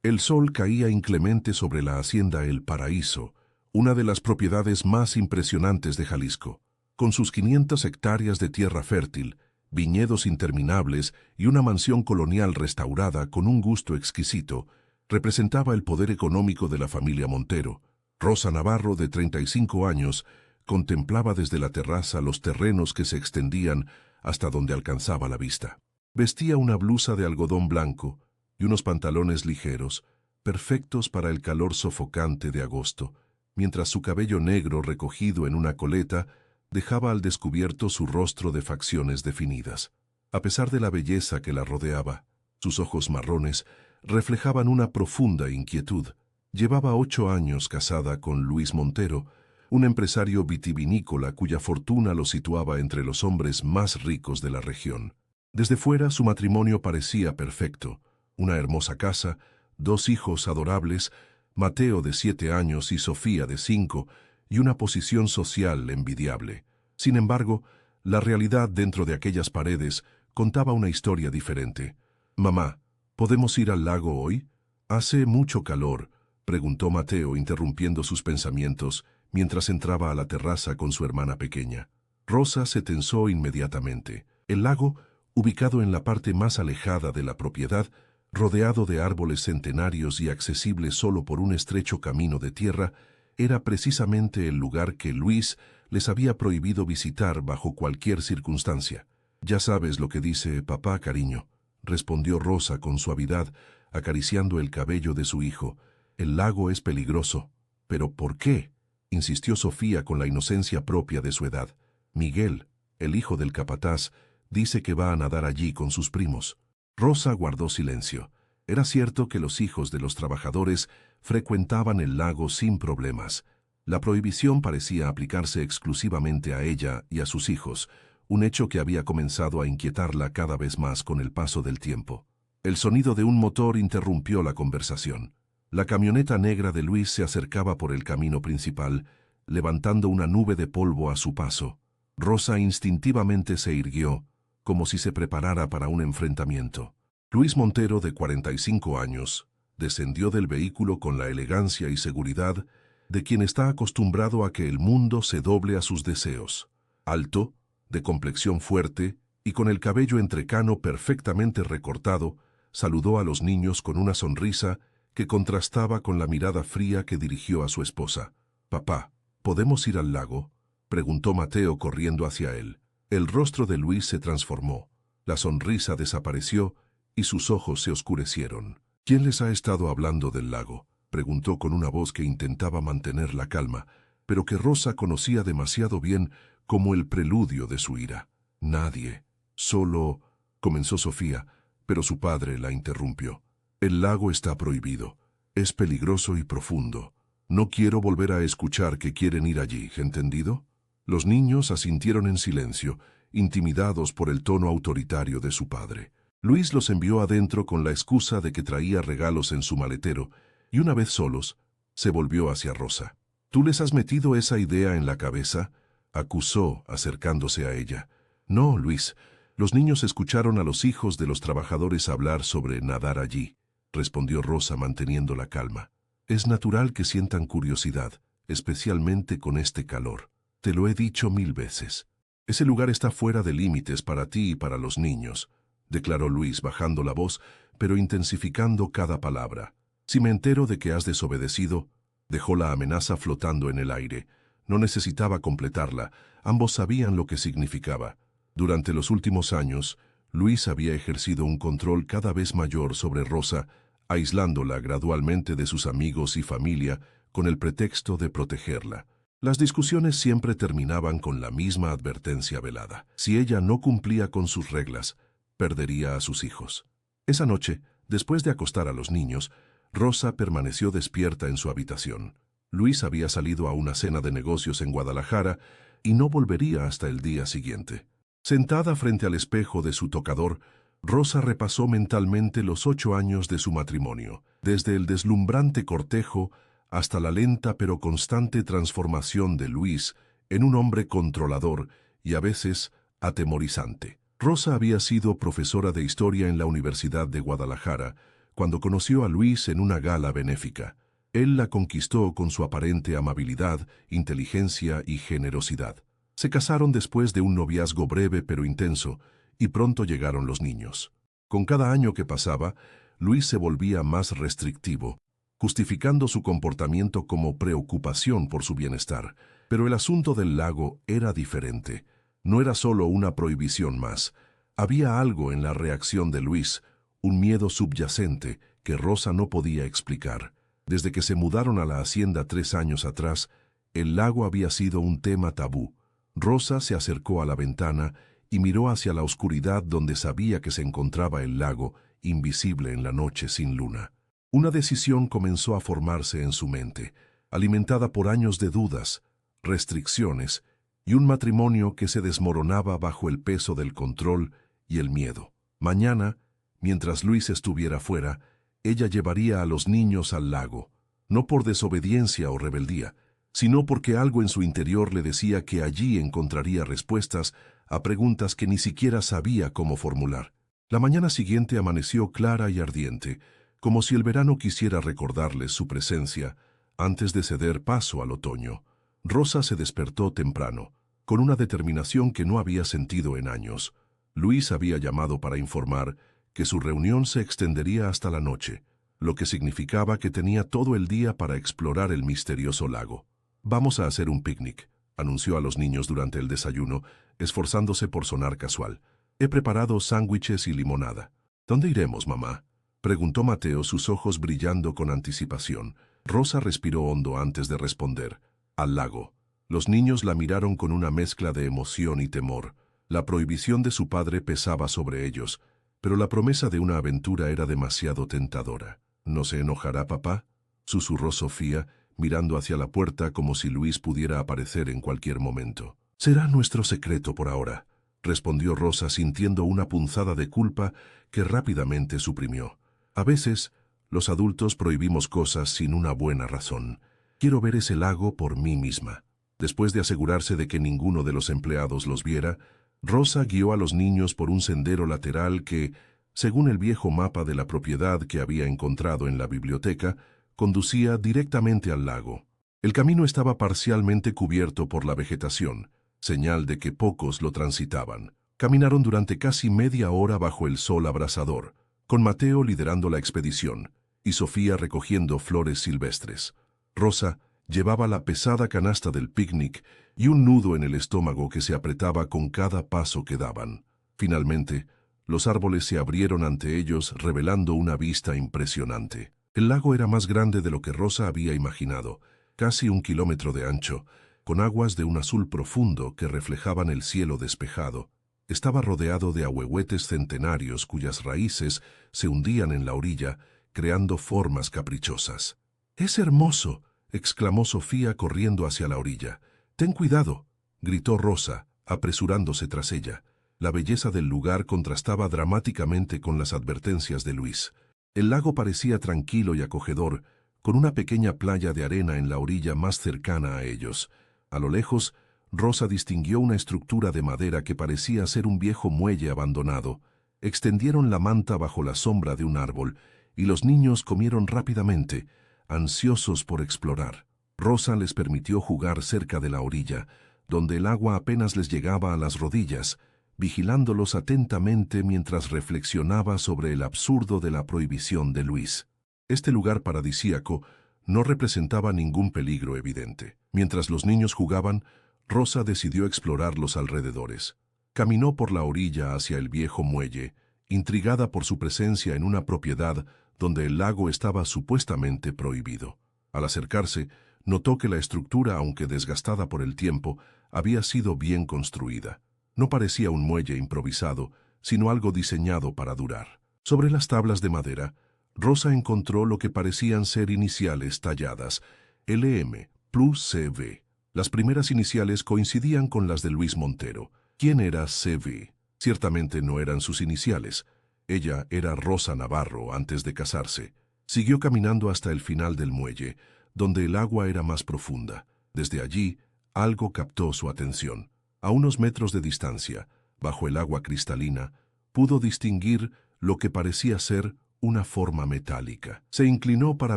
El sol caía inclemente sobre la hacienda El Paraíso, una de las propiedades más impresionantes de Jalisco. Con sus 500 hectáreas de tierra fértil, viñedos interminables y una mansión colonial restaurada con un gusto exquisito, representaba el poder económico de la familia Montero. Rosa Navarro, de 35 años, contemplaba desde la terraza los terrenos que se extendían hasta donde alcanzaba la vista. Vestía una blusa de algodón blanco y unos pantalones ligeros, perfectos para el calor sofocante de agosto, mientras su cabello negro recogido en una coleta dejaba al descubierto su rostro de facciones definidas. A pesar de la belleza que la rodeaba, sus ojos marrones reflejaban una profunda inquietud. Llevaba 8 años casada con Luis Montero, un empresario vitivinícola cuya fortuna lo situaba entre los hombres más ricos de la región. Desde fuera su matrimonio parecía perfecto: una hermosa casa, 2 hijos adorables, Mateo de 7 años y Sofía de 5, y una posición social envidiable. Sin embargo, la realidad dentro de aquellas paredes contaba una historia diferente. «Mamá, ¿podemos ir al lago hoy? Hace mucho calor», preguntó Mateo, interrumpiendo sus pensamientos mientras entraba a la terraza con su hermana pequeña. Rosa se tensó inmediatamente. El lago, ubicado en la parte más alejada de la propiedad, rodeado de árboles centenarios y accesible solo por un estrecho camino de tierra, era precisamente el lugar que Luis les había prohibido visitar bajo cualquier circunstancia. «Ya sabes lo que dice papá, cariño», respondió Rosa con suavidad, acariciando el cabello de su hijo. «El lago es peligroso». «¿Pero por qué?», insistió Sofía con la inocencia propia de su edad. «Miguel, el hijo del capataz, dice que va a nadar allí con sus primos». Rosa guardó silencio. Era cierto que los hijos de los trabajadores frecuentaban el lago sin problemas. La prohibición parecía aplicarse exclusivamente a ella y a sus hijos, un hecho que había comenzado a inquietarla cada vez más con el paso del tiempo. El sonido de un motor interrumpió la conversación. La camioneta negra de Luis se acercaba por el camino principal, levantando una nube de polvo a su paso. Rosa instintivamente se irguió, como si se preparara para un enfrentamiento. Luis Montero, de 45 años, descendió del vehículo con la elegancia y seguridad de quien está acostumbrado a que el mundo se doble a sus deseos. Alto, de complexión fuerte y con el cabello entrecano perfectamente recortado, saludó a los niños con una sonrisa que contrastaba con la mirada fría que dirigió a su esposa. «Papá, ¿podemos ir al lago?», preguntó Mateo corriendo hacia él. El rostro de Luis se transformó, la sonrisa desapareció y sus ojos se oscurecieron. «¿Quién les ha estado hablando del lago?», preguntó con una voz que intentaba mantener la calma, pero que Rosa conocía demasiado bien como el preludio de su ira. «Nadie. Solo…», comenzó Sofía, pero su padre la interrumpió. «El lago está prohibido. Es peligroso y profundo. No quiero volver a escuchar que quieren ir allí, ¿entendido?». Los niños asintieron en silencio, intimidados por el tono autoritario de su padre. Luis los envió adentro con la excusa de que traía regalos en su maletero, y una vez solos, se volvió hacia Rosa. «¿Tú les has metido esa idea en la cabeza?», acusó, acercándose a ella. «No, Luis. Los niños escucharon a los hijos de los trabajadores hablar sobre nadar allí», respondió Rosa manteniendo la calma. «Es natural que sientan curiosidad, especialmente con este calor. Te lo he dicho 1000 veces. Ese lugar está fuera de límites para ti y para los niños», declaró Luis bajando la voz, pero intensificando cada palabra. «Si me entero de que has desobedecido…», dejó la amenaza flotando en el aire. No necesitaba completarla, ambos sabían lo que significaba. Durante los últimos años, Luis había ejercido un control cada vez mayor sobre Rosa, aislándola gradualmente de sus amigos y familia con el pretexto de protegerla. Las discusiones siempre terminaban con la misma advertencia velada. Si ella no cumplía con sus reglas, perdería a sus hijos. Esa noche, después de acostar a los niños, Rosa permaneció despierta en su habitación. Luis había salido a una cena de negocios en Guadalajara y no volvería hasta el día siguiente. Sentada frente al espejo de su tocador, Rosa repasó mentalmente los 8 años de su matrimonio, desde el deslumbrante cortejo hasta la lenta pero constante transformación de Luis en un hombre controlador y a veces atemorizante. Rosa había sido profesora de historia en la Universidad de Guadalajara cuando conoció a Luis en una gala benéfica. Él la conquistó con su aparente amabilidad, inteligencia y generosidad. Se casaron después de un noviazgo breve pero intenso, y pronto llegaron los niños. Con cada año que pasaba, Luis se volvía más restrictivo, justificando su comportamiento como preocupación por su bienestar. Pero el asunto del lago era diferente. No era solo una prohibición más. Había algo en la reacción de Luis, un miedo subyacente que Rosa no podía explicar. Desde que se mudaron a la hacienda 3 años atrás, el lago había sido un tema tabú. Rosa se acercó a la ventana y miró hacia la oscuridad donde sabía que se encontraba el lago, invisible en la noche sin luna. Una decisión comenzó a formarse en su mente, alimentada por años de dudas, restricciones y un matrimonio que se desmoronaba bajo el peso del control y el miedo. Mañana, mientras Luis estuviera fuera, ella llevaría a los niños al lago, no por desobediencia o rebeldía, sino porque algo en su interior le decía que allí encontraría respuestas a preguntas que ni siquiera sabía cómo formular. La mañana siguiente amaneció clara y ardiente, como si el verano quisiera recordarles su presencia antes de ceder paso al otoño. Rosa se despertó temprano, con una determinación que no había sentido en años. Luis había llamado para informar que su reunión se extendería hasta la noche, lo que significaba que tenía todo el día para explorar el misterioso lago. «Vamos a hacer un picnic», anunció a los niños durante el desayuno, esforzándose por sonar casual. «He preparado sándwiches y limonada». «¿Dónde iremos, mamá?», preguntó Mateo, sus ojos brillando con anticipación. Rosa respiró hondo antes de responder. «Al lago». Los niños la miraron con una mezcla de emoción y temor. La prohibición de su padre pesaba sobre ellos, pero la promesa de una aventura era demasiado tentadora. «¿No se enojará, papá?», susurró Sofía, mirando hacia la puerta como si Luis pudiera aparecer en cualquier momento. «Será nuestro secreto por ahora», respondió Rosa sintiendo una punzada de culpa que rápidamente suprimió. «A veces, los adultos prohibimos cosas sin una buena razón. Quiero ver ese lago por mí misma». Después de asegurarse de que ninguno de los empleados los viera, Rosa guió a los niños por un sendero lateral que, según el viejo mapa de la propiedad que había encontrado en la biblioteca, conducía directamente al lago. El camino estaba parcialmente cubierto por la vegetación, señal de que pocos lo transitaban. Caminaron durante casi media hora bajo el sol abrasador, con Mateo liderando la expedición y Sofía recogiendo flores silvestres. Rosa llevaba la pesada canasta del picnic y un nudo en el estómago que se apretaba con cada paso que daban. Finalmente, los árboles se abrieron ante ellos, revelando una vista impresionante. El lago era más grande de lo que Rosa había imaginado, casi 1 kilómetro de ancho, con aguas de un azul profundo que reflejaban el cielo despejado. Estaba rodeado de ahuehuetes centenarios cuyas raíces se hundían en la orilla, creando formas caprichosas. «¡Es hermoso!», exclamó Sofía corriendo hacia la orilla. «Ten cuidado», gritó Rosa, apresurándose tras ella. La belleza del lugar contrastaba dramáticamente con las advertencias de Luis. El lago parecía tranquilo y acogedor, con una pequeña playa de arena en la orilla más cercana a ellos. A lo lejos, Rosa distinguió una estructura de madera que parecía ser un viejo muelle abandonado. Extendieron la manta bajo la sombra de un árbol, y los niños comieron rápidamente, ansiosos por explorar. Rosa les permitió jugar cerca de la orilla, donde el agua apenas les llegaba a las rodillas, vigilándolos atentamente mientras reflexionaba sobre el absurdo de la prohibición de Luis. Este lugar paradisíaco no representaba ningún peligro evidente. Mientras los niños jugaban, Rosa decidió explorar los alrededores. Caminó por la orilla hacia el viejo muelle, intrigada por su presencia en una propiedad donde el lago estaba supuestamente prohibido. Al acercarse, notó que la estructura, aunque desgastada por el tiempo, había sido bien construida. No parecía un muelle improvisado, sino algo diseñado para durar. Sobre las tablas de madera, Rosa encontró lo que parecían ser iniciales talladas, LM plus CV. Las primeras iniciales coincidían con las de Luis Montero. ¿Quién era CV? Ciertamente no eran sus iniciales. Ella era Rosa Navarro antes de casarse. Siguió caminando hasta el final del muelle, donde el agua era más profunda. Desde allí, algo captó su atención. A unos metros de distancia, bajo el agua cristalina, pudo distinguir lo que parecía ser una forma metálica. Se inclinó para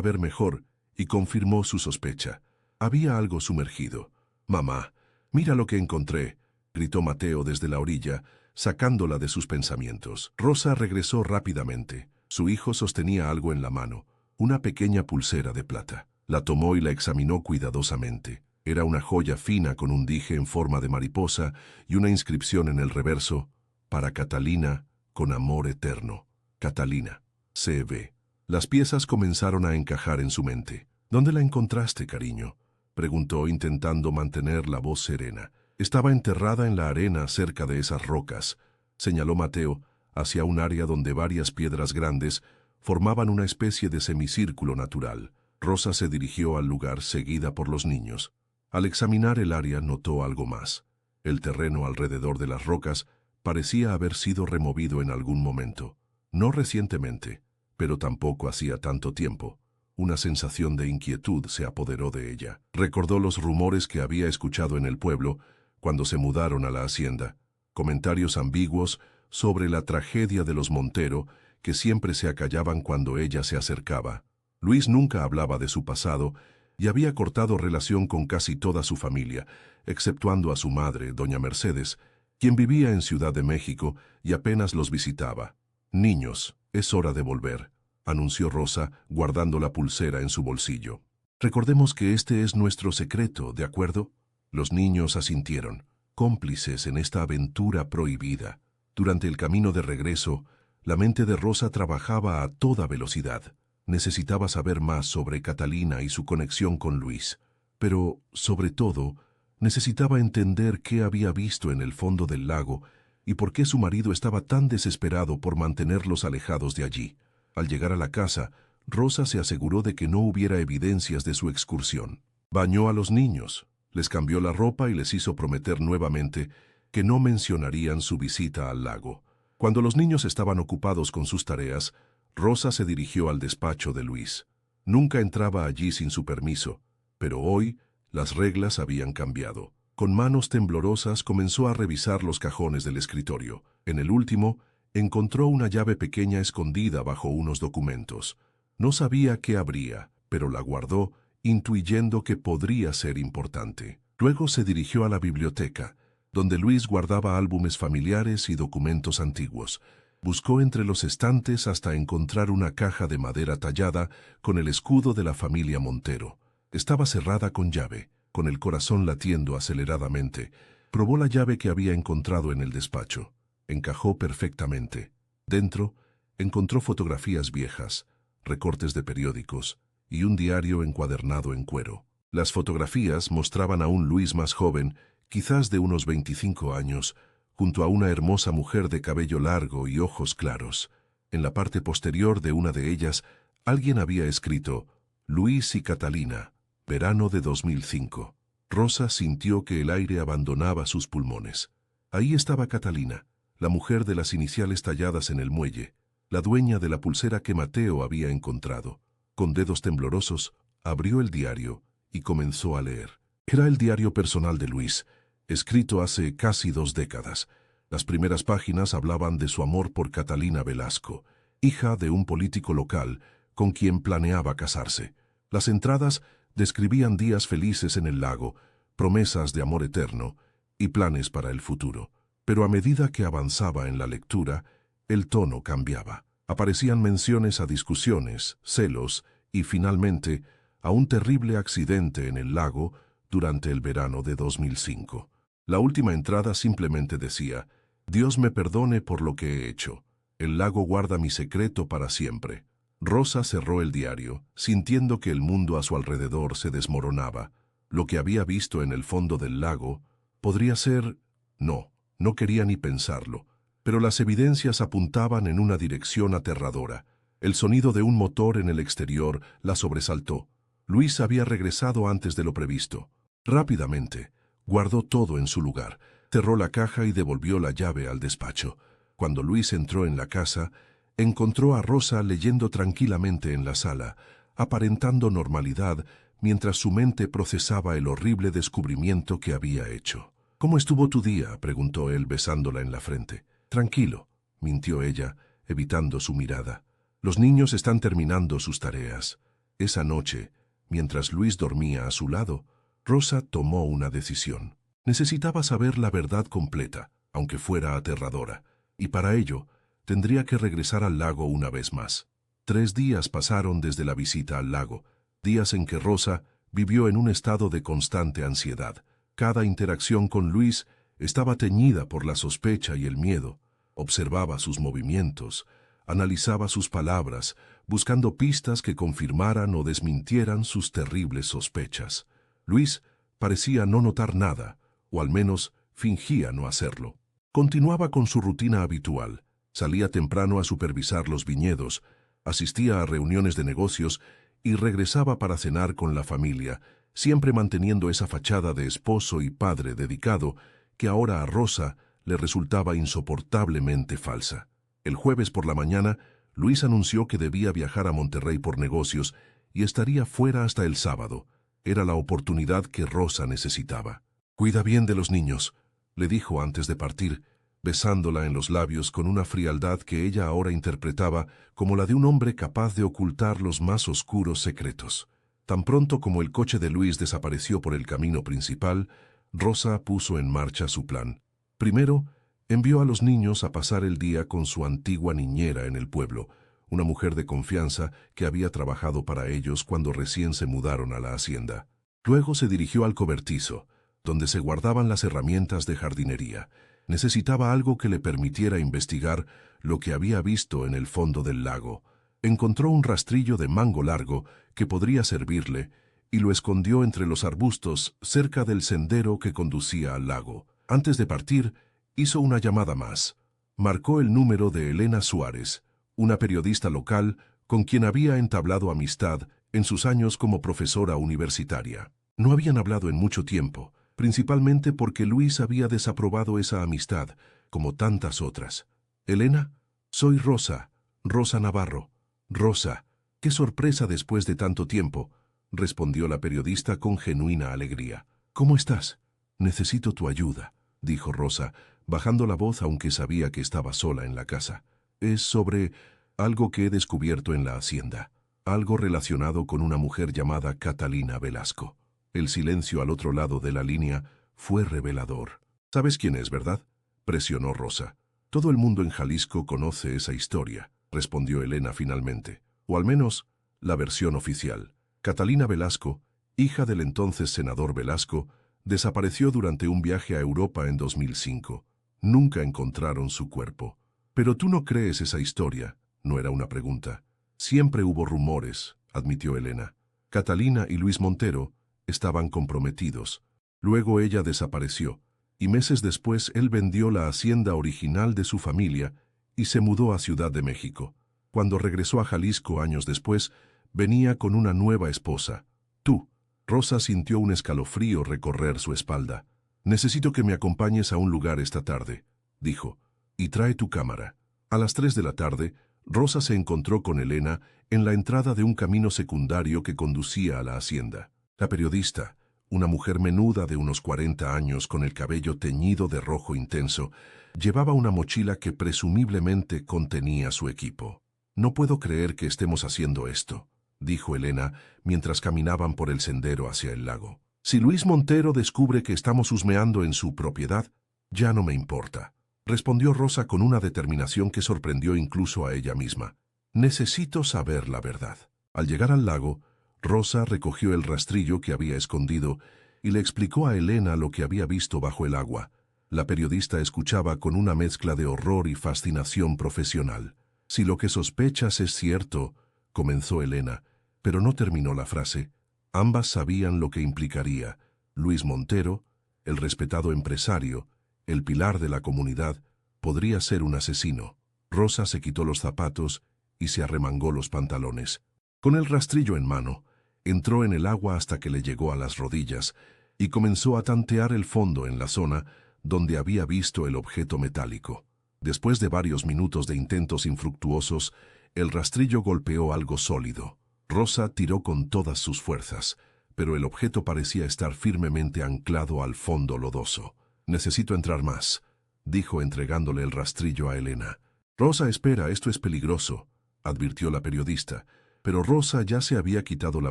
ver mejor y confirmó su sospecha. Había algo sumergido. «Mamá, mira lo que encontré», gritó Mateo desde la orilla, sacándola de sus pensamientos. Rosa regresó rápidamente. Su hijo sostenía algo en la mano, una pequeña pulsera de plata. La tomó y la examinó cuidadosamente. Era una joya fina con un dije en forma de mariposa y una inscripción en el reverso: «Para Catalina, con amor eterno. Catalina, C.B.» Las piezas comenzaron a encajar en su mente. «¿Dónde la encontraste, cariño?», preguntó, intentando mantener la voz serena. «Estaba enterrada en la arena cerca de esas rocas», señaló Mateo hacia un área donde varias piedras grandes formaban una especie de semicírculo natural. Rosa se dirigió al lugar seguida por los niños. Al examinar el área notó algo más. El terreno alrededor de las rocas parecía haber sido removido en algún momento. No recientemente, pero tampoco hacía tanto tiempo. Una sensación de inquietud se apoderó de ella. Recordó los rumores que había escuchado en el pueblo cuando se mudaron a la hacienda. Comentarios ambiguos sobre la tragedia de los Montero que siempre se acallaban cuando ella se acercaba. Luis nunca hablaba de su pasado y había cortado relación con casi toda su familia, exceptuando a su madre, doña Mercedes, quien vivía en Ciudad de México y apenas los visitaba. «Niños, es hora de volver», anunció Rosa, guardando la pulsera en su bolsillo. «Recordemos que este es nuestro secreto, ¿de acuerdo?». Los niños asintieron, cómplices en esta aventura prohibida. Durante el camino de regreso, la mente de Rosa trabajaba a toda velocidad. Necesitaba saber más sobre Catalina y su conexión con Luis, pero, sobre todo, necesitaba entender qué había visto en el fondo del lago y por qué su marido estaba tan desesperado por mantenerlos alejados de allí. Al llegar a la casa, Rosa se aseguró de que no hubiera evidencias de su excursión. Bañó a los niños, les cambió la ropa y les hizo prometer nuevamente que no mencionarían su visita al lago. Cuando los niños estaban ocupados con sus tareas, Rosa se dirigió al despacho de Luis. Nunca entraba allí sin su permiso, pero hoy las reglas habían cambiado. Con manos temblorosas comenzó a revisar los cajones del escritorio. En el último, encontró una llave pequeña escondida bajo unos documentos. No sabía qué habría, pero la guardó, intuyendo que podría ser importante. Luego se dirigió a la biblioteca, donde Luis guardaba álbumes familiares y documentos antiguos. Buscó entre los estantes hasta encontrar una caja de madera tallada con el escudo de la familia Montero. Estaba cerrada con llave. Con el corazón latiendo aceleradamente, probó la llave que había encontrado en el despacho. Encajó perfectamente. Dentro, encontró fotografías viejas, recortes de periódicos y un diario encuadernado en cuero. Las fotografías mostraban a un Luis más joven, quizás de unos 25 años, junto a una hermosa mujer de cabello largo y ojos claros. En la parte posterior de una de ellas, alguien había escrito: «Luis y Catalina, verano de 2005». Rosa sintió que el aire abandonaba sus pulmones. Ahí estaba Catalina, la mujer de las iniciales talladas en el muelle, la dueña de la pulsera que Mateo había encontrado. Con dedos temblorosos, abrió el diario y comenzó a leer. Era el diario personal de Luis, escrito hace casi 2 décadas. Las primeras páginas hablaban de su amor por Catalina Velasco, hija de un político local con quien planeaba casarse. Las entradas describían días felices en el lago, promesas de amor eterno y planes para el futuro. Pero a medida que avanzaba en la lectura, el tono cambiaba. Aparecían menciones a discusiones, celos y, finalmente, a un terrible accidente en el lago durante el verano de 2005. La última entrada simplemente decía: «Dios me perdone por lo que he hecho. El lago guarda mi secreto para siempre». Rosa cerró el diario, sintiendo que el mundo a su alrededor se desmoronaba. Lo que había visto en el fondo del lago podría ser... No quería ni pensarlo, pero las evidencias apuntaban en una dirección aterradora. El sonido de un motor en el exterior la sobresaltó. Luis había regresado antes de lo previsto. Rápidamente, guardó todo en su lugar, cerró la caja y devolvió la llave al despacho. Cuando Luis entró en la casa, encontró a Rosa leyendo tranquilamente en la sala, aparentando normalidad mientras su mente procesaba el horrible descubrimiento que había hecho. «¿Cómo estuvo tu día?», preguntó él besándola en la frente. «Tranquilo», mintió ella, evitando su mirada. Los niños están terminando sus tareas. Esa noche, mientras Luis dormía a su lado, Rosa tomó una decisión. Necesitaba saber la verdad completa, aunque fuera aterradora, y para ello tendría que regresar al lago una vez más. 3 días pasaron desde la visita al lago, días en que Rosa vivió en un estado de constante ansiedad. Cada interacción con Luis estaba teñida por la sospecha y el miedo. Observaba sus movimientos, analizaba sus palabras, buscando pistas que confirmaran o desmintieran sus terribles sospechas. Luis parecía no notar nada, o al menos fingía no hacerlo. Continuaba con su rutina habitual. Salía temprano a supervisar los viñedos, asistía a reuniones de negocios y regresaba para cenar con la familia, siempre manteniendo esa fachada de esposo y padre dedicado que ahora a Rosa le resultaba insoportablemente falsa. El jueves por la mañana, Luis anunció que debía viajar a Monterrey por negocios y estaría fuera hasta el sábado. Era la oportunidad que Rosa necesitaba. «Cuida bien de los niños», le dijo antes de partir, besándola en los labios con una frialdad que ella ahora interpretaba como la de un hombre capaz de ocultar los más oscuros secretos. Tan pronto como el coche de Luis desapareció por el camino principal, Rosa puso en marcha su plan. Primero, envió a los niños a pasar el día con su antigua niñera en el pueblo, una mujer de confianza que había trabajado para ellos cuando recién se mudaron a la hacienda. Luego se dirigió al cobertizo, donde se guardaban las herramientas de jardinería. Necesitaba algo que le permitiera investigar lo que había visto en el fondo del lago. Encontró un rastrillo de mango largo que podría servirle y lo escondió entre los arbustos cerca del sendero que conducía al lago. Antes de partir, hizo una llamada más. Marcó el número de Elena Suárez, una periodista local con quien había entablado amistad en sus años como profesora universitaria. No habían hablado en mucho tiempo, principalmente porque Luis había desaprobado esa amistad, como tantas otras. «Elena, soy Rosa, Rosa Navarro». «Rosa, qué sorpresa después de tanto tiempo», respondió la periodista con genuina alegría. «¿Cómo estás? Necesito tu ayuda», dijo Rosa, bajando la voz aunque sabía que estaba sola en la casa. «Es sobre algo que he descubierto en la hacienda, algo relacionado con una mujer llamada Catalina Velasco». El silencio al otro lado de la línea fue revelador. «¿Sabes quién es, verdad?», presionó Rosa. «Todo el mundo en Jalisco conoce esa historia», respondió Elena finalmente. «O al menos, la versión oficial. Catalina Velasco, hija del entonces senador Velasco, desapareció durante un viaje a Europa en 2005. Nunca encontraron su cuerpo». «Pero tú no crees esa historia», no era una pregunta. «Siempre hubo rumores», admitió Elena. «Catalina y Luis Montero estaban comprometidos. Luego ella desapareció, y meses después él vendió la hacienda original de su familia y se mudó a Ciudad de México. Cuando regresó a Jalisco años después, venía con una nueva esposa. Tú». Rosa sintió un escalofrío recorrer su espalda. «Necesito que me acompañes a un lugar esta tarde», dijo, «y trae tu cámara». A las 3 de la tarde, Rosa se encontró con Elena en la entrada de un camino secundario que conducía a la hacienda. La periodista, una mujer menuda de unos 40 años con el cabello teñido de rojo intenso, llevaba una mochila que presumiblemente contenía su equipo. «No puedo creer que estemos haciendo esto», dijo Elena mientras caminaban por el sendero hacia el lago. «Si Luis Montero descubre que estamos husmeando en su propiedad, ya no me importa», respondió Rosa con una determinación que sorprendió incluso a ella misma. «Necesito saber la verdad». Al llegar al lago, Rosa recogió el rastrillo que había escondido y le explicó a Elena lo que había visto bajo el agua. La periodista escuchaba con una mezcla de horror y fascinación profesional. «Si lo que sospechas es cierto», comenzó Elena, pero no terminó la frase. Ambas sabían lo que implicaría. Luis Montero, el respetado empresario, el pilar de la comunidad, podría ser un asesino. Rosa se quitó los zapatos y se arremangó los pantalones. Con el rastrillo en mano, entró en el agua hasta que le llegó a las rodillas y comenzó a tantear el fondo en la zona donde había visto el objeto metálico. Después de varios minutos de intentos infructuosos, el rastrillo golpeó algo sólido. Rosa tiró con todas sus fuerzas, pero el objeto parecía estar firmemente anclado al fondo lodoso. «Necesito entrar más», dijo entregándole el rastrillo a Elena. «Rosa, espera, esto es peligroso», advirtió la periodista, pero Rosa ya se había quitado la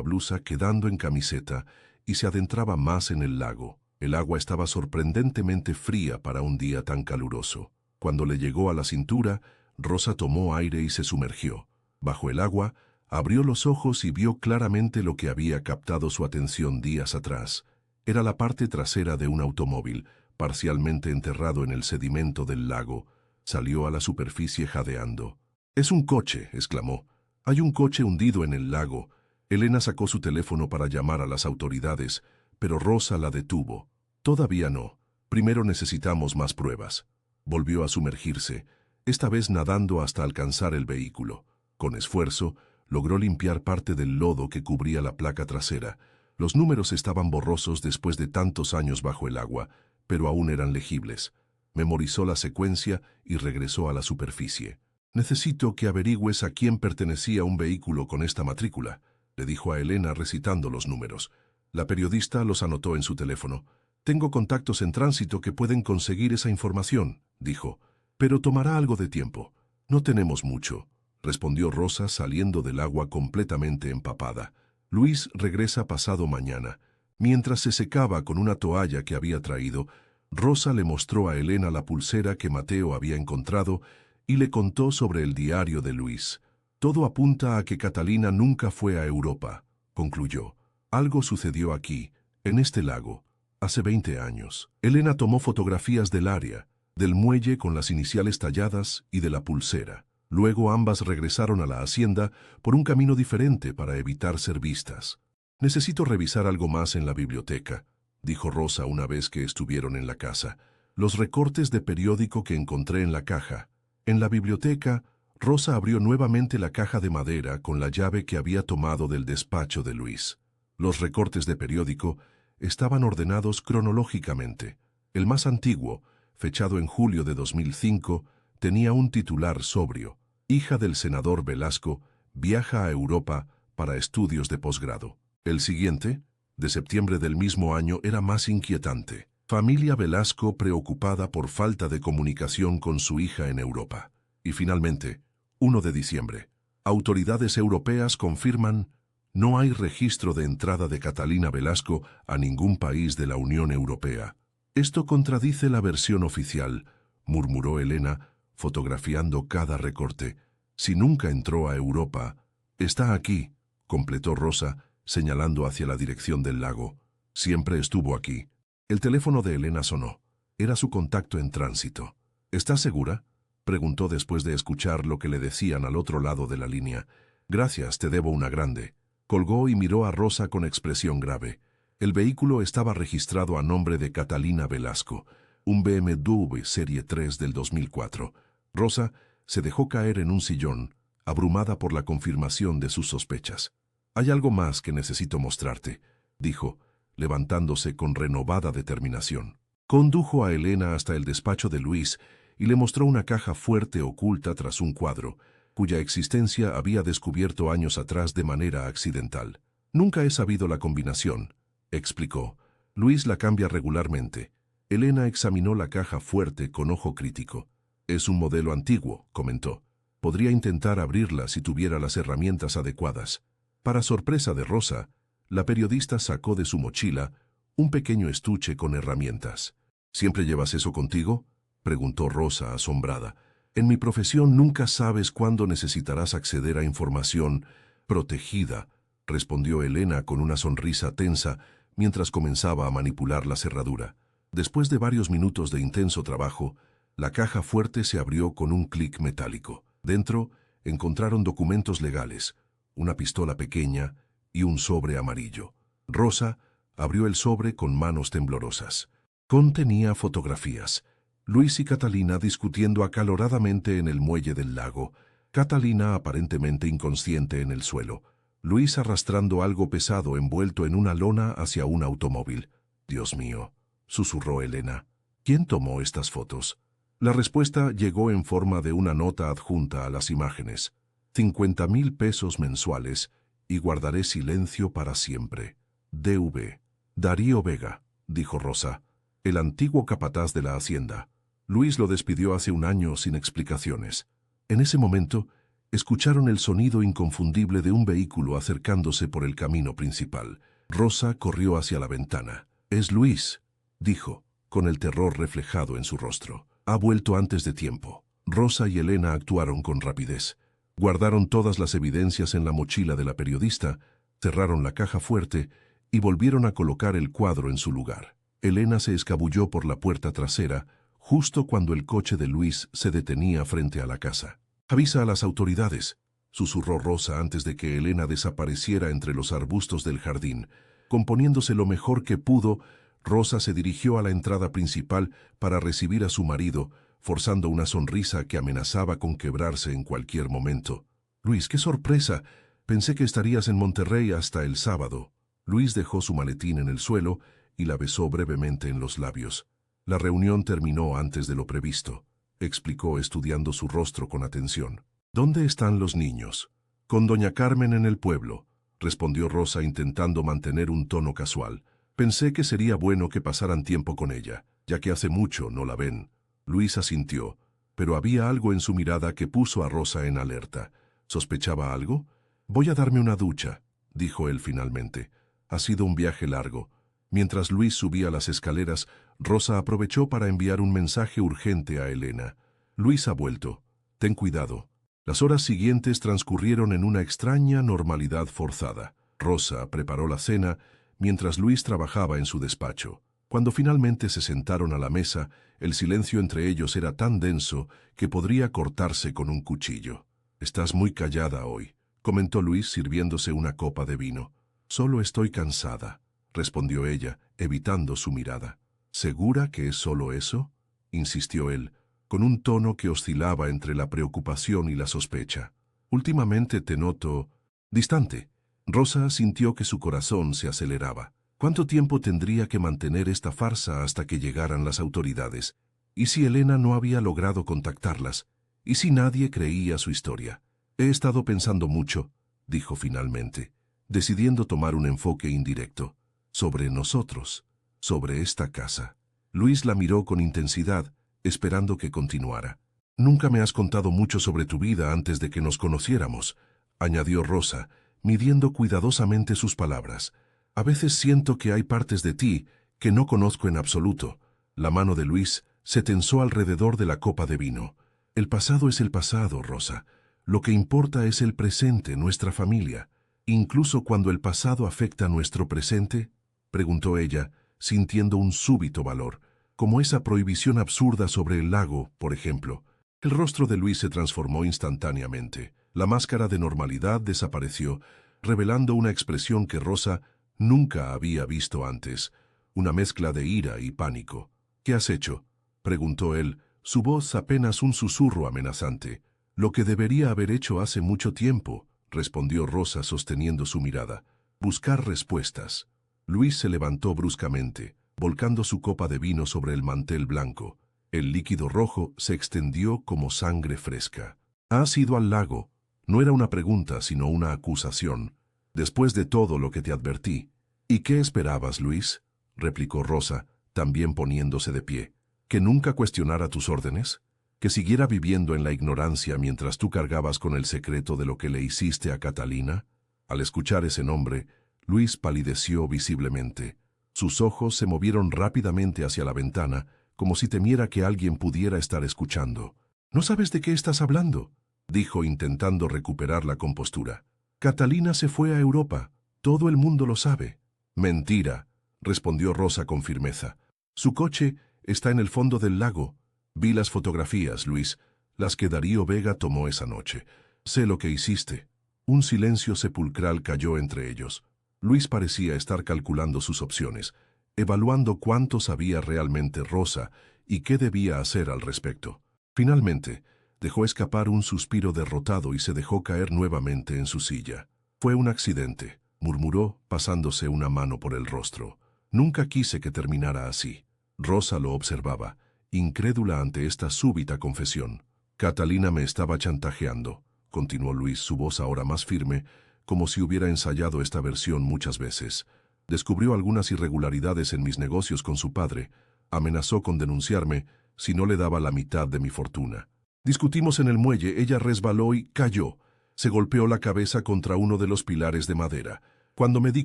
blusa quedando en camiseta y se adentraba más en el lago. El agua estaba sorprendentemente fría para un día tan caluroso. Cuando le llegó a la cintura, Rosa tomó aire y se sumergió. Bajo el agua, abrió los ojos y vio claramente lo que había captado su atención días atrás. Era la parte trasera de un automóvil, parcialmente enterrado en el sedimento del lago. Salió a la superficie jadeando. «Es un coche», exclamó. «Hay un coche hundido en el lago». Elena sacó su teléfono para llamar a las autoridades, pero Rosa la detuvo. «Todavía no. Primero necesitamos más pruebas». Volvió a sumergirse, esta vez nadando hasta alcanzar el vehículo. Con esfuerzo, logró limpiar parte del lodo que cubría la placa trasera. Los números estaban borrosos después de tantos años bajo el agua, pero aún eran legibles. Memorizó la secuencia y regresó a la superficie. «Necesito que averigües a quién pertenecía un vehículo con esta matrícula», le dijo a Elena recitando los números. La periodista los anotó en su teléfono. «Tengo contactos en tránsito que pueden conseguir esa información», dijo. «Pero tomará algo de tiempo». «No tenemos mucho», respondió Rosa saliendo del agua completamente empapada. «Luis regresa pasado mañana». Mientras se secaba con una toalla que había traído, Rosa le mostró a Elena la pulsera que Mateo había encontrado y le contó sobre el diario de Luis. «Todo apunta a que Catalina nunca fue a Europa», concluyó. «Algo sucedió aquí, en este lago, hace 20 años». Elena tomó fotografías del área, del muelle con las iniciales talladas y de la pulsera. Luego ambas regresaron a la hacienda por un camino diferente para evitar ser vistas. «Necesito revisar algo más en la biblioteca», dijo Rosa una vez que estuvieron en la casa. «Los recortes de periódico que encontré en la caja». En la biblioteca, Rosa abrió nuevamente la caja de madera con la llave que había tomado del despacho de Luis. Los recortes de periódico estaban ordenados cronológicamente. El más antiguo, fechado en julio de 2005, tenía un titular sobrio: «Hija del senador Velasco, viaja a Europa para estudios de posgrado». El siguiente, de septiembre del mismo año, era más inquietante: «Familia Velasco preocupada por falta de comunicación con su hija en Europa». Y finalmente, 1 de diciembre, autoridades europeas confirman: «No hay registro de entrada de Catalina Velasco a ningún país de la Unión Europea». «Esto contradice la versión oficial», murmuró Elena, fotografiando cada recorte. «Si nunca entró a Europa». «Está aquí», completó Rosa, señalando hacia la dirección del lago. «Siempre estuvo aquí». El teléfono de Elena sonó. Era su contacto en tránsito. «¿Estás segura?», preguntó después de escuchar lo que le decían al otro lado de la línea. «Gracias, te debo una grande». Colgó y miró a Rosa con expresión grave. El vehículo estaba registrado a nombre de Catalina Velasco, un BMW Serie 3 del 2004. Rosa se dejó caer en un sillón, abrumada por la confirmación de sus sospechas. «Hay algo más que necesito mostrarte», dijo, levantándose con renovada determinación. Condujo a Elena hasta el despacho de Luis y le mostró una caja fuerte oculta tras un cuadro, cuya existencia había descubierto años atrás de manera accidental. «Nunca he sabido la combinación», explicó. «Luis la cambia regularmente». Elena examinó la caja fuerte con ojo crítico. «Es un modelo antiguo», comentó. «Podría intentar abrirla si tuviera las herramientas adecuadas». Para sorpresa de Rosa, la periodista sacó de su mochila un pequeño estuche con herramientas. «¿Siempre llevas eso contigo?», preguntó Rosa, asombrada. «En mi profesión nunca sabes cuándo necesitarás acceder a información protegida», respondió Elena con una sonrisa tensa mientras comenzaba a manipular la cerradura. Después de varios minutos de intenso trabajo, la caja fuerte se abrió con un clic metálico. Dentro encontraron documentos legales, una pistola pequeña y un sobre amarillo. Rosa abrió el sobre con manos temblorosas. Contenía fotografías. Luis y Catalina discutiendo acaloradamente en el muelle del lago. Catalina aparentemente inconsciente en el suelo. Luis arrastrando algo pesado envuelto en una lona hacia un automóvil. «Dios mío», susurró Elena. «¿Quién tomó estas fotos?». La respuesta llegó en forma de una nota adjunta a las imágenes. 50,000 pesos mensuales y guardaré silencio para siempre. D.V. Darío Vega, dijo Rosa, el antiguo capataz de la hacienda. Luis lo despidió hace un año sin explicaciones. En ese momento, Escucharon el sonido inconfundible de un vehículo acercándose por el camino principal. Rosa corrió hacia la ventana. «Es Luis», dijo, con el terror reflejado en su rostro. «Ha vuelto antes de tiempo». Rosa y Elena actuaron con rapidez. Guardaron todas las evidencias en la mochila de la periodista, cerraron la caja fuerte y volvieron a colocar el cuadro en su lugar. Elena se escabulló por la puerta trasera, justo cuando el coche de Luis se detenía frente a la casa. «Avisa a las autoridades», susurró Rosa antes de que Elena desapareciera entre los arbustos del jardín. Componiéndose lo mejor que pudo, Rosa se dirigió a la entrada principal para recibir a su marido, forzando una sonrisa que amenazaba con quebrarse en cualquier momento. «Luis, qué sorpresa. Pensé que estarías en Monterrey hasta el sábado». Luis dejó su maletín en el suelo y la besó brevemente en los labios. «La reunión terminó antes de lo previsto», explicó estudiando su rostro con atención. «¿Dónde están los niños?» «Con doña Carmen en el pueblo», respondió Rosa intentando mantener un tono casual. «Pensé que sería bueno que pasaran tiempo con ella, ya que hace mucho no la ven». Luis asintió, pero había algo en su mirada que puso a Rosa en alerta. ¿Sospechaba algo? «Voy a darme una ducha», dijo él finalmente. «Ha sido un viaje largo». Mientras Luis subía las escaleras, Rosa aprovechó para enviar un mensaje urgente a Elena. «Luis ha vuelto. Ten cuidado». Las horas siguientes transcurrieron en una extraña normalidad forzada. Rosa preparó la cena mientras Luis trabajaba en su despacho. Cuando finalmente se sentaron a la mesa, el silencio entre ellos era tan denso que podría cortarse con un cuchillo. «Estás muy callada hoy», comentó Luis sirviéndose una copa de vino. «Solo estoy cansada», respondió ella, evitando su mirada. «¿Segura que es solo eso?», insistió él, con un tono que oscilaba entre la preocupación y la sospecha. «Últimamente te noto distante». Rosa sintió que su corazón se aceleraba. ¿Cuánto tiempo tendría que mantener esta farsa hasta que llegaran las autoridades? ¿Y si Elena no había logrado contactarlas? ¿Y si nadie creía su historia? «He estado pensando mucho», dijo finalmente, decidiendo tomar un enfoque indirecto. «Sobre nosotros, sobre esta casa». Luis la miró con intensidad, esperando que continuara. «Nunca me has contado mucho sobre tu vida antes de que nos conociéramos», añadió Rosa, midiendo cuidadosamente sus palabras. «A veces siento que hay partes de ti que no conozco en absoluto». La mano de Luis se tensó alrededor de la copa de vino. «El pasado es el pasado, Rosa. Lo que importa es el presente, nuestra familia. Incluso cuando el pasado afecta a nuestro presente», preguntó ella, sintiendo un súbito valor, como esa prohibición absurda sobre el lago, por ejemplo. El rostro de Luis se transformó instantáneamente. La máscara de normalidad desapareció, revelando una expresión que Rosa nunca había visto antes, una mezcla de ira y pánico. «¿Qué has hecho?», preguntó él, su voz apenas un susurro amenazante. «Lo que debería haber hecho hace mucho tiempo», respondió Rosa sosteniendo su mirada. «Buscar respuestas». Luis se levantó bruscamente, volcando su copa de vino sobre el mantel blanco. El líquido rojo se extendió como sangre fresca. «¿Has ido al lago?». No era una pregunta, sino una acusación. «Después de todo lo que te advertí». «¿Y qué esperabas, Luis?», replicó Rosa, también poniéndose de pie. «¿Que nunca cuestionara tus órdenes? ¿Que siguiera viviendo en la ignorancia mientras tú cargabas con el secreto de lo que le hiciste a Catalina?» Al escuchar ese nombre, Luis palideció visiblemente. Sus ojos se movieron rápidamente hacia la ventana, como si temiera que alguien pudiera estar escuchando. «¿No sabes de qué estás hablando?», dijo intentando recuperar la compostura. «Catalina se fue a Europa. Todo el mundo lo sabe». «Mentira», respondió Rosa con firmeza. «Su coche está en el fondo del lago. Vi las fotografías, Luis, las que Darío Vega tomó esa noche. Sé lo que hiciste». Un silencio sepulcral cayó entre ellos. Luis parecía estar calculando sus opciones, evaluando cuánto sabía realmente Rosa y qué debía hacer al respecto. Finalmente, dejó escapar un suspiro derrotado y se dejó caer nuevamente en su silla. «Fue un accidente», murmuró, pasándose una mano por el rostro. «Nunca quise que terminara así». Rosa lo observaba, incrédula ante esta súbita confesión. «Catalina me estaba chantajeando», continuó Luis, su voz ahora más firme, como si hubiera ensayado esta versión muchas veces. «Descubrió algunas irregularidades en mis negocios con su padre. Amenazó con denunciarme si no le daba la mitad de mi fortuna. Discutimos en el muelle, ella resbaló y cayó. Se golpeó la cabeza contra uno de los pilares de madera. Cuando me di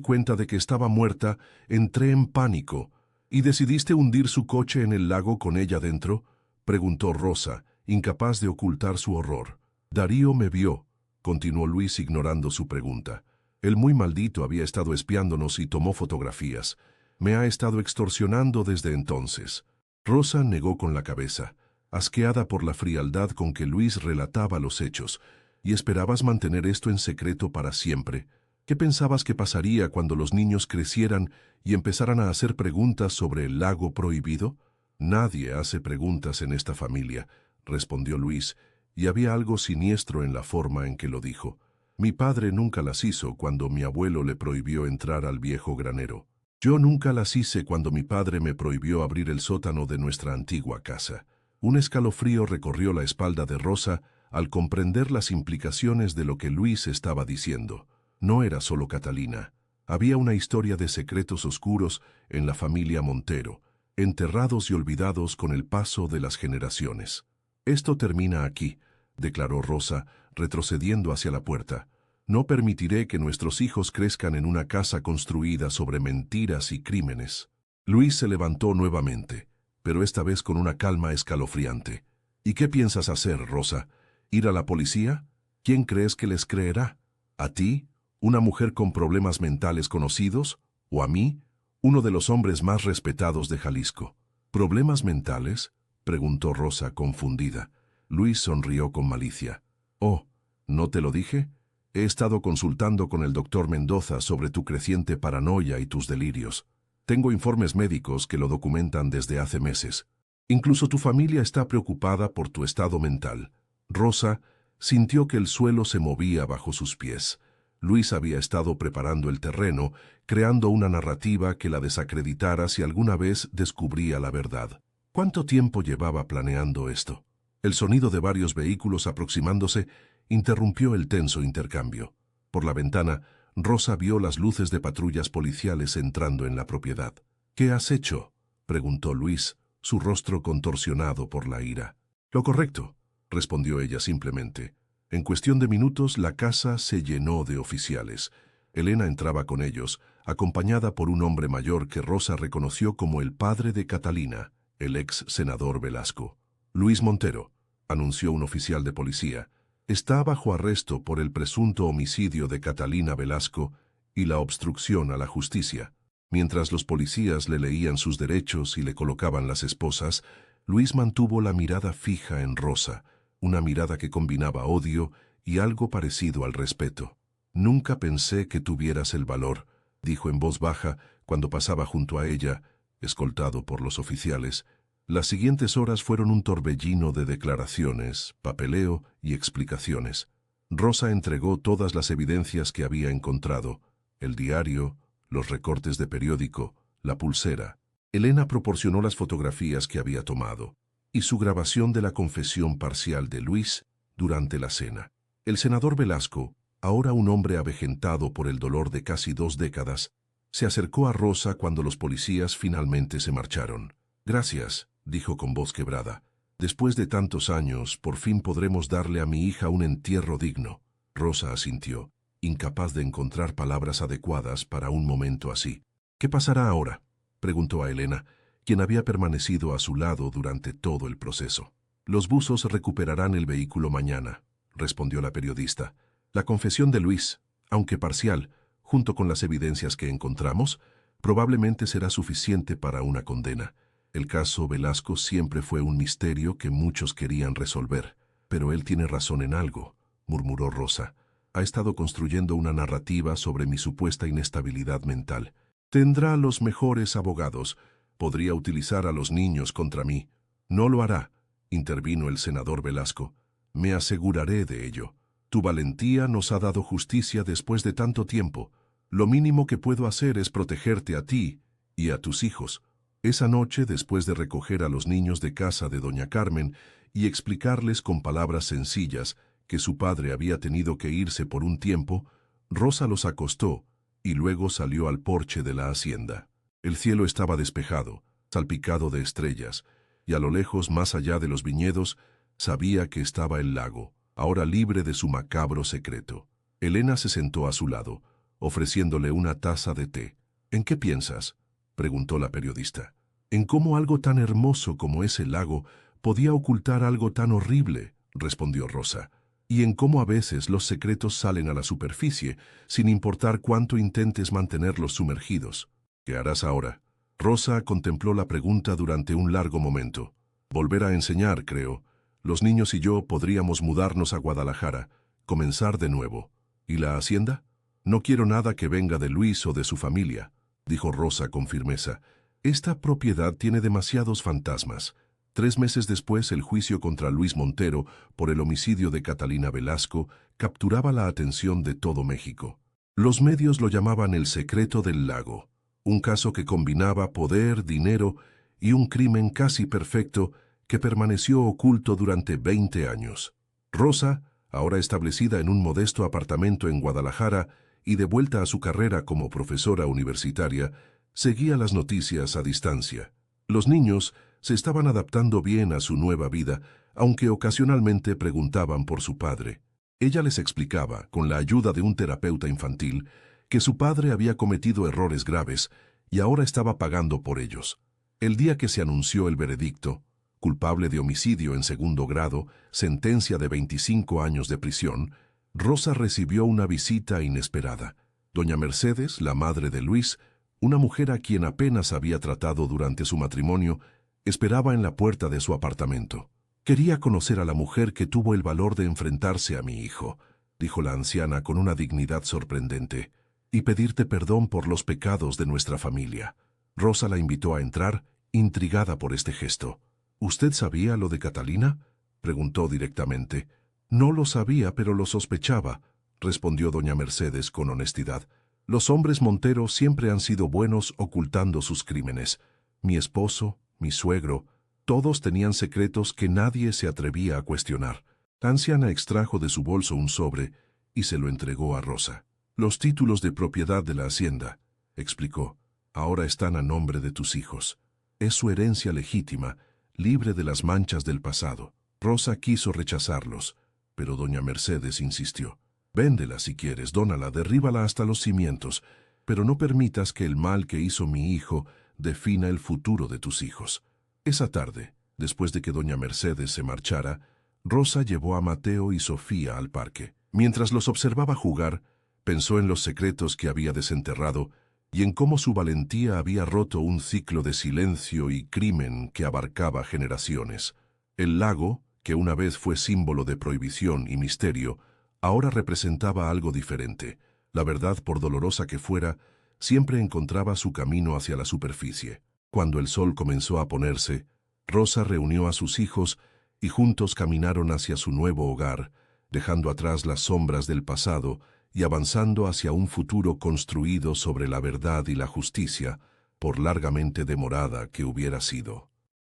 cuenta de que estaba muerta, entré en pánico. ¿Y decidiste hundir su coche en el lago con ella dentro?, preguntó Rosa, incapaz de ocultar su horror. Darío me vio, continuó Luis ignorando su pregunta. El muy maldito había estado espiándonos y tomó fotografías. Me ha estado extorsionando desde entonces. Rosa negó con la cabeza, asqueada por la frialdad con que Luis relataba los hechos. ¿Y esperabas mantener esto en secreto para siempre? ¿Qué pensabas que pasaría cuando los niños crecieran y empezaran a hacer preguntas sobre el lago prohibido? Nadie hace preguntas en esta familia, respondió Luis, y había algo siniestro en la forma en que lo dijo. Mi padre nunca las hizo cuando mi abuelo le prohibió entrar al viejo granero. Yo nunca las hice cuando mi padre me prohibió abrir el sótano de nuestra antigua casa. Un escalofrío recorrió la espalda de Rosa al comprender las implicaciones de lo que Luis estaba diciendo. No era solo Catalina. Había una historia de secretos oscuros en la familia Montero, enterrados y olvidados con el paso de las generaciones. Esto termina aquí, declaró Rosa, retrocediendo hacia la puerta. No permitiré que nuestros hijos crezcan en una casa construida sobre mentiras y crímenes. Luis se levantó nuevamente, pero esta vez con una calma escalofriante. ¿Y qué piensas hacer, Rosa? ¿Ir a la policía? ¿Quién crees que les creerá? ¿A ti, una mujer con problemas mentales conocidos? ¿O a mí, uno de los hombres más respetados de Jalisco? ¿Problemas mentales?, preguntó Rosa confundida. Luis sonrió con malicia. Oh, ¿no te lo dije? He estado consultando con el doctor Mendoza sobre tu creciente paranoia y tus delirios. Tengo informes médicos que lo documentan desde hace meses. Incluso tu familia está preocupada por tu estado mental. Rosa sintió que el suelo se movía bajo sus pies. Luis había estado preparando el terreno, creando una narrativa que la desacreditara si alguna vez descubría la verdad. ¿Cuánto tiempo llevaba planeando esto? El sonido de varios vehículos aproximándose interrumpió el tenso intercambio. Por la ventana, Rosa vio las luces de patrullas policiales entrando en la propiedad. ¿Qué has hecho?, preguntó Luis, su rostro contorsionado por la ira. Lo correcto, respondió ella simplemente. En cuestión de minutos, la casa se llenó de oficiales. Elena entraba con ellos, acompañada por un hombre mayor que Rosa reconoció como el padre de Catalina, el ex senador Velasco. Luis Montero, anunció un oficial de policía, está bajo arresto por el presunto homicidio de Catalina Velasco y la obstrucción a la justicia. Mientras los policías le leían sus derechos y le colocaban las esposas, Luis mantuvo la mirada fija en Rosa, una mirada que combinaba odio y algo parecido al respeto. Nunca pensé que tuvieras el valor, dijo en voz baja cuando pasaba junto a ella, escoltado por los oficiales. Las siguientes horas fueron un torbellino de declaraciones, papeleo y explicaciones. Rosa entregó todas las evidencias que había encontrado: el diario, los recortes de periódico, la pulsera. Elena proporcionó las fotografías que había tomado y su grabación de la confesión parcial de Luis durante la cena. El senador Velasco, ahora un hombre avejentado por el dolor de casi 2 décadas, se acercó a Rosa cuando los policías finalmente se marcharon. Gracias, dijo con voz quebrada. Después de tantos años, por fin podremos darle a mi hija un entierro digno. Rosa asintió, incapaz de encontrar palabras adecuadas para un momento así. ¿Qué pasará ahora?, preguntó a Elena, quien había permanecido a su lado durante todo el proceso. Los buzos recuperarán el vehículo mañana, respondió la periodista. La confesión de Luis, aunque parcial, junto con las evidencias que encontramos, probablemente será suficiente para una condena. El caso Velasco siempre fue un misterio que muchos querían resolver. Pero él tiene razón en algo, murmuró Rosa. Ha estado construyendo una narrativa sobre mi supuesta inestabilidad mental. Tendrá los mejores abogados. Podría utilizar a los niños contra mí. No lo hará, intervino el senador Velasco. Me aseguraré de ello. Tu valentía nos ha dado justicia después de tanto tiempo. Lo mínimo que puedo hacer es protegerte a ti y a tus hijos. Esa noche, después de recoger a los niños de casa de doña Carmen y explicarles con palabras sencillas que su padre había tenido que irse por un tiempo, Rosa los acostó y luego salió al porche de la hacienda. El cielo estaba despejado, salpicado de estrellas, y a lo lejos, más allá de los viñedos, sabía que estaba el lago. ahora libre de su macabro secreto. Elena se sentó a su lado, ofreciéndole una taza de té. ¿En qué piensas?, preguntó la periodista. En cómo algo tan hermoso como ese lago podía ocultar algo tan horrible, respondió Rosa, y en cómo a veces los secretos salen a la superficie, sin importar cuánto intentes mantenerlos sumergidos. ¿Qué harás ahora? Rosa contempló la pregunta durante un largo momento. Volver a enseñar, creo. Los niños y yo podríamos mudarnos a Guadalajara, comenzar de nuevo. ¿Y la hacienda? No quiero nada que venga de Luis o de su familia, dijo Rosa con firmeza. Esta propiedad tiene demasiados fantasmas. 3 meses después, el juicio contra Luis Montero por el homicidio de Catalina Velasco capturaba la atención de todo México. Los medios lo llamaban el secreto del lago, un caso que combinaba poder, dinero y un crimen casi perfecto que permaneció oculto durante 20 años. Rosa, ahora establecida en un modesto apartamento en Guadalajara y de vuelta a su carrera como profesora universitaria, seguía las noticias a distancia. Los niños se estaban adaptando bien a su nueva vida, aunque ocasionalmente preguntaban por su padre. Ella les explicaba, con la ayuda de un terapeuta infantil, que su padre había cometido errores graves y ahora estaba pagando por ellos. El día que se anunció el veredicto, culpable de homicidio en 2º grado, sentencia de 25 años de prisión, Rosa recibió una visita inesperada. Doña Mercedes, la madre de Luis, una mujer a quien apenas había tratado durante su matrimonio, esperaba en la puerta de su apartamento. Quería conocer a la mujer que tuvo el valor de enfrentarse a mi hijo, dijo la anciana con una dignidad sorprendente, y pedirte perdón por los pecados de nuestra familia. Rosa la invitó a entrar, intrigada por este gesto. ¿Usted sabía lo de Catalina?, preguntó directamente. No lo sabía, pero lo sospechaba, respondió doña Mercedes con honestidad. Los hombres Montero siempre han sido buenos ocultando sus crímenes. Mi esposo, mi suegro, todos tenían secretos que nadie se atrevía a cuestionar. La anciana extrajo de su bolso un sobre y se lo entregó a Rosa. Los títulos de propiedad de la hacienda, explicó, ahora están a nombre de tus hijos. Es su herencia legítima, libre de las manchas del pasado. Rosa quiso rechazarlos, pero doña Mercedes insistió. Véndela si quieres, dónala, derríbala hasta los cimientos, pero no permitas que el mal que hizo mi hijo defina el futuro de tus hijos. Esa tarde, después de que doña Mercedes se marchara, Rosa llevó a Mateo y Sofía al parque. Mientras los observaba jugar, pensó en los secretos que había desenterrado y en cómo su valentía había roto un ciclo de silencio y crimen que abarcaba generaciones. El lago, que una vez fue símbolo de prohibición y misterio, ahora representaba algo diferente. La verdad, por dolorosa que fuera, siempre encontraba su camino hacia la superficie. Cuando el sol comenzó a ponerse, Rosa reunió a sus hijos y juntos caminaron hacia su nuevo hogar, dejando atrás las sombras del pasado y avanzando hacia un futuro construido sobre la verdad y la justicia, por largamente demorada que hubiera sido.